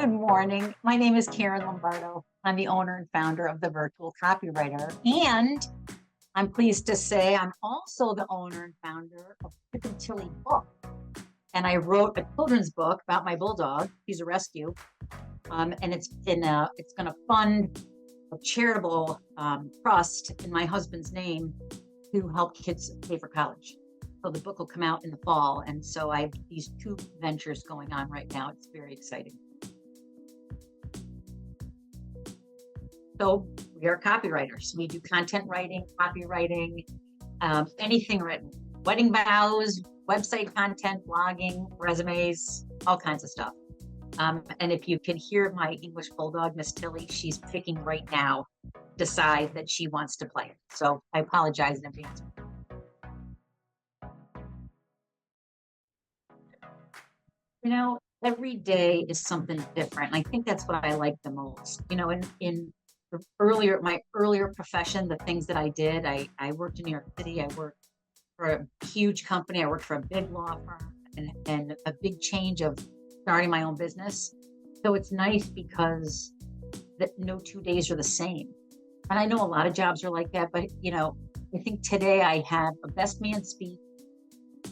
Good morning. My name is Candida-Lombardo. I'm the owner and founder of the Virtual Copywriter. And I'm pleased to say I'm also the owner and founder of Chip and Tilly Book. And I wrote a children's book about my bulldog. He's a rescue. And it's going to fund a charitable trust in my husband's name to help kids pay for college. So the book will come out in the fall. And so I have these two ventures going on right now. It's very exciting. So we are copywriters. We do content writing, copywriting, anything written, wedding vows, website content, blogging, resumes, all kinds of stuff. And if you can hear my English bulldog, Miss Tilly, she's picking right now, decide that she wants to play it. So I apologize in advance. You know, every day is something different. And I think that's what I like the most. You know, in my earlier profession, the things that I did, I worked in New York City. I worked for a huge company. I worked for a big law firm and a big change of starting my own business. So it's nice because that no 2 days are the same. And I know a lot of jobs are like that, but you know, I think today I have a best man speak,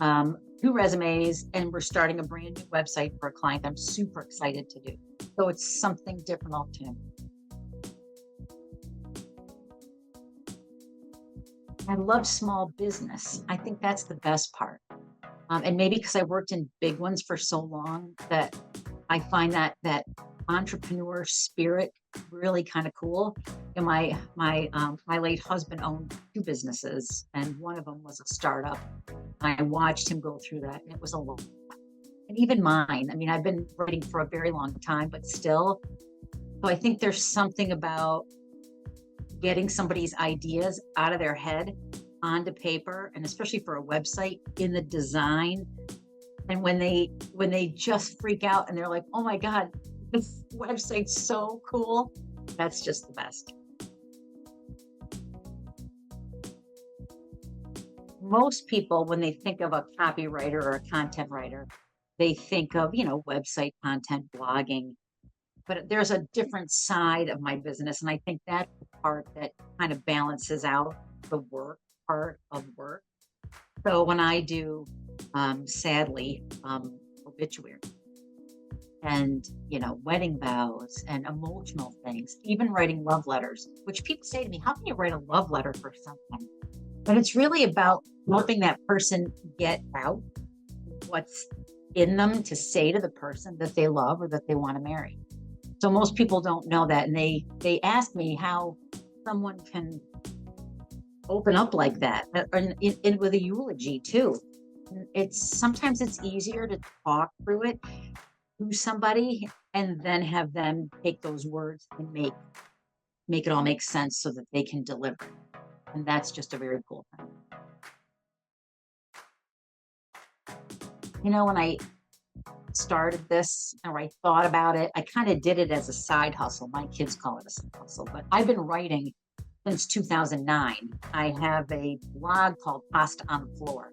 2 resumes, and we're starting a brand new website for a client I'm super excited to do. So it's something different all the time. I love small business. I think that's the best part. And maybe because I worked in big ones for so long that I find that entrepreneur spirit really kind of cool. And my late husband owned 2 businesses, and one of them was a startup. I watched him go through that, and it was a lot. And even mine. I mean, I've been writing for a very long time, but still. So I think there's something about getting somebody's ideas out of their head onto paper, and especially for a website, in the design. And when they just freak out and they're like, oh my God, this website's so cool. That's just the best. Most people, when they think of a copywriter or a content writer, they think of, you know, website content, blogging. But there's a different side of my business. And I think that's the part that kind of balances out the work part of work. So when I do, sadly, obituary and, you know, wedding vows and emotional things, even writing love letters, which people say to me, how can you write a love letter for someone? But it's really about helping that person get out what's in them to say to the person that they love or that they want to marry. So most people don't know that. And they ask me how someone can open up like that, and with a eulogy too. Sometimes it's easier to talk through it to somebody and then have them take those words and make it all make sense so that they can deliver it. And that's just a very cool thing. You know, when I started this or I thought about it, I kind of did it as a side hustle. My kids call it a side hustle, but I've been writing since 2009. I have a blog called Pasta on the Floor.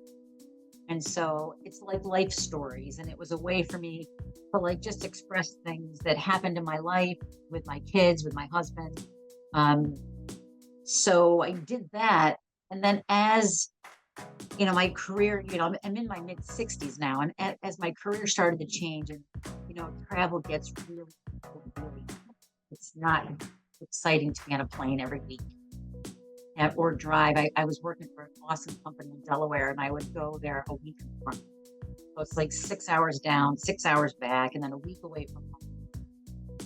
And so it's like life stories. And it was a way for me to like just express things that happened in my life with my kids, with my husband. So I did that. And then as you know, my career, you know, I'm in my mid 60s now. And as my career started to change and, you know, travel gets really, it's not exciting to be on a plane every week or drive. I was working for an awesome company in Delaware, and I would go there a week in front. So it's like 6 hours down, 6 hours back, and then a week away from home.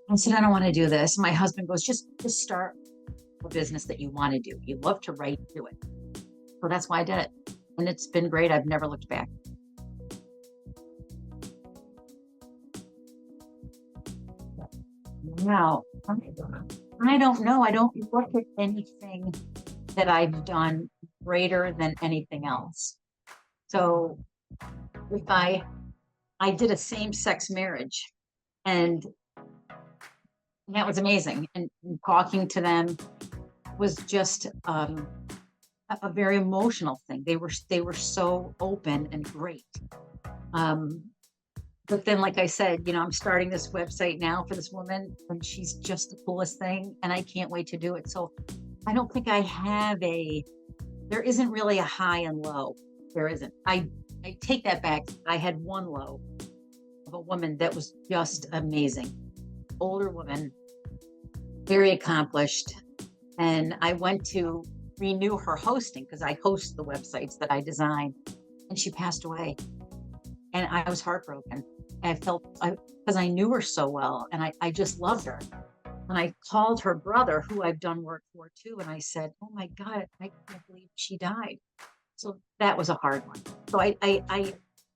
I said, I don't want to do this. My husband goes, just start a business that you want to do. You love to write, do it. So that's why I did it. And it's been great. I've never looked back. Now, I don't know. I don't look at anything that I've done greater than anything else. So if I did a same-sex marriage, and that was amazing. And talking to them was just a very emotional thing. They were so open and great. But then, like I said, I'm starting this website now for this woman, and she's just the coolest thing, and I can't wait to do it. So I don't think I have there isn't really a high and low. There isn't. I take that back. I had one low of a woman that was just amazing. Older woman, very accomplished. And I went to renew her hosting because I host the websites that I design, and she passed away. And I was heartbroken. I felt, because I knew her so well, and I just loved her. And I called her brother, who I've done work for too, and I said, "Oh my God, I can't believe she died." So that was a hard one. So I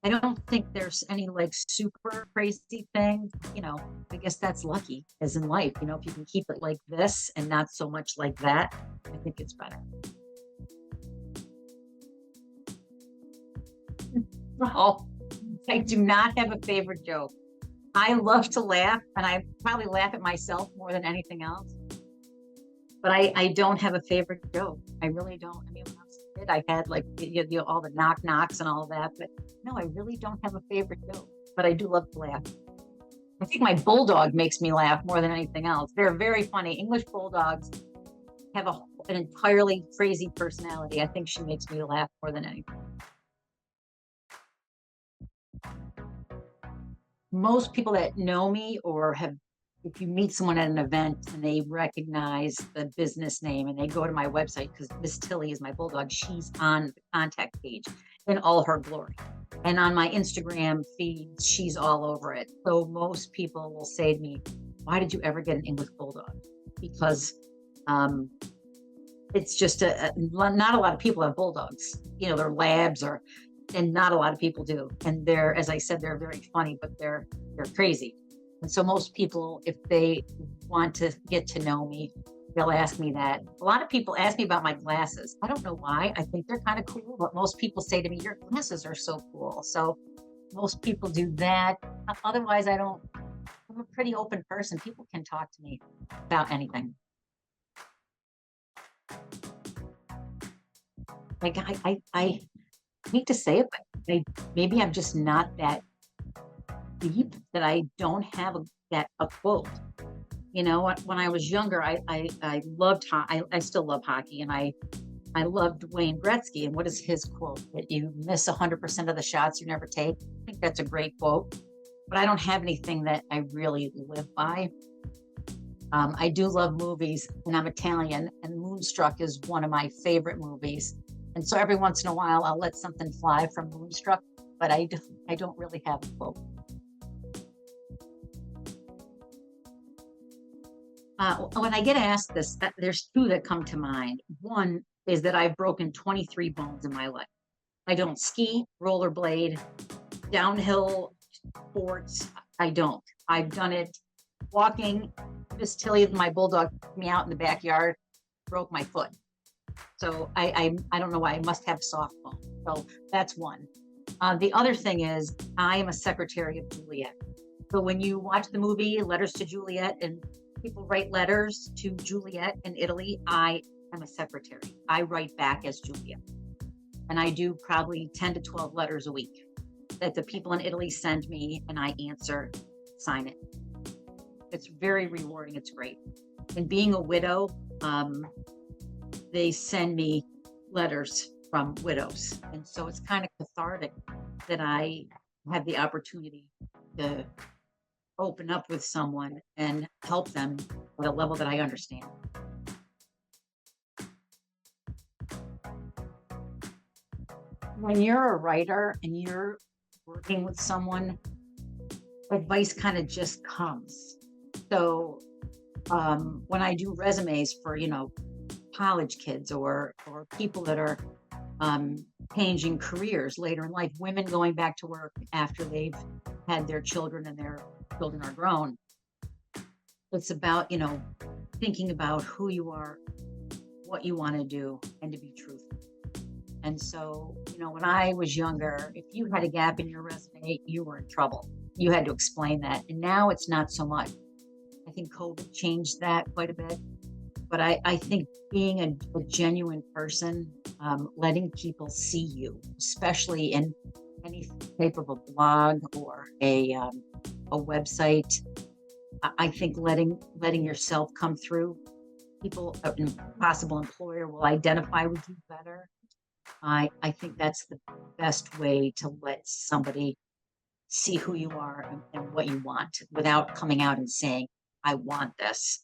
don't think there's any like super crazy thing. I guess that's lucky, as in life. If you can keep it like this and not so much like that, I think it's better. Oh, I do not have a favorite joke. I love to laugh, and I probably laugh at myself more than anything else. But I don't have a favorite joke. I really don't. I mean, when I was a kid, I had like all the knock knocks and all of that. But no, I really don't have a favorite joke. But I do love to laugh. I think my bulldog makes me laugh more than anything else. They're very funny. English bulldogs have an entirely crazy personality. I think she makes me laugh more than anything. Most people that know me or have, if you meet someone at an event and they recognize the business name and they go to my website, because Miss Tilly is my bulldog, she's on the contact page in all her glory. And on my Instagram feed, she's all over it. So most people will say to me, "Why did you ever get an English bulldog?" Because it's just not a lot of people have bulldogs. They're labs, and not a lot of people do. And they're, as I said, they're very funny, but they're crazy. And so most people, if they want to get to know me, they'll ask me that. A lot of people ask me about my glasses. I don't know why. I think they're kind of cool, but most people say to me, "Your glasses are so cool." So most people do that. Otherwise, I'm a pretty open person. People can talk to me about anything. Like I hate to say it, but maybe I'm just not that deep that I don't have a quote. When I was younger, I loved I still love hockey, and I loved Wayne Gretzky. And what is his quote? That you miss 100% of the shots you never take. I think that's a great quote, but I don't have anything that I really live by. I do love movies, and I'm Italian, and Moonstruck is one of my favorite movies. And so every once in a while, I'll let something fly from Moonstruck, but I don't really have a quote. When I get asked this, there's two that come to mind. One is that I've broken 23 bones in my life. I don't ski, rollerblade, downhill sports. I don't. I've done it walking. Miss Tilly, my bulldog, took me out in the backyard, broke my foot. So I don't know why. I must have soft bone. So that's one. The other thing is I am a secretary of Juliet. So when you watch the movie Letters to Juliet and people write letters to Juliet in Italy, I am a secretary. I write back as Juliet. And I do probably 10 to 12 letters a week that the people in Italy send me, and I answer, sign it. It's very rewarding. It's great. And being a widow, they send me letters from widows. And so it's kind of cathartic that I have the opportunity to open up with someone and help them at a level that I understand. When you're a writer and you're working with someone, advice kind of just comes. So when I do resumes for, college kids or people that are changing careers later in life, women going back to work after they've had their children and their children are grown. It's about, thinking about who you are, what you want to do, and to be truthful. And so, when I was younger, if you had a gap in your resume, you were in trouble. You had to explain that. And now it's not so much. I think COVID changed that quite a bit. But I think being a genuine person, letting people see you, especially in any type of a blog or a website, I think letting yourself come through, people, a possible employer will identify with you better. I think that's the best way to let somebody see who you are and what you want without coming out and saying, I want this.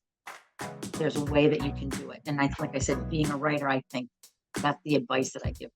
There's a way that you can do it. And like I said, being a writer, I think that's the advice that I give.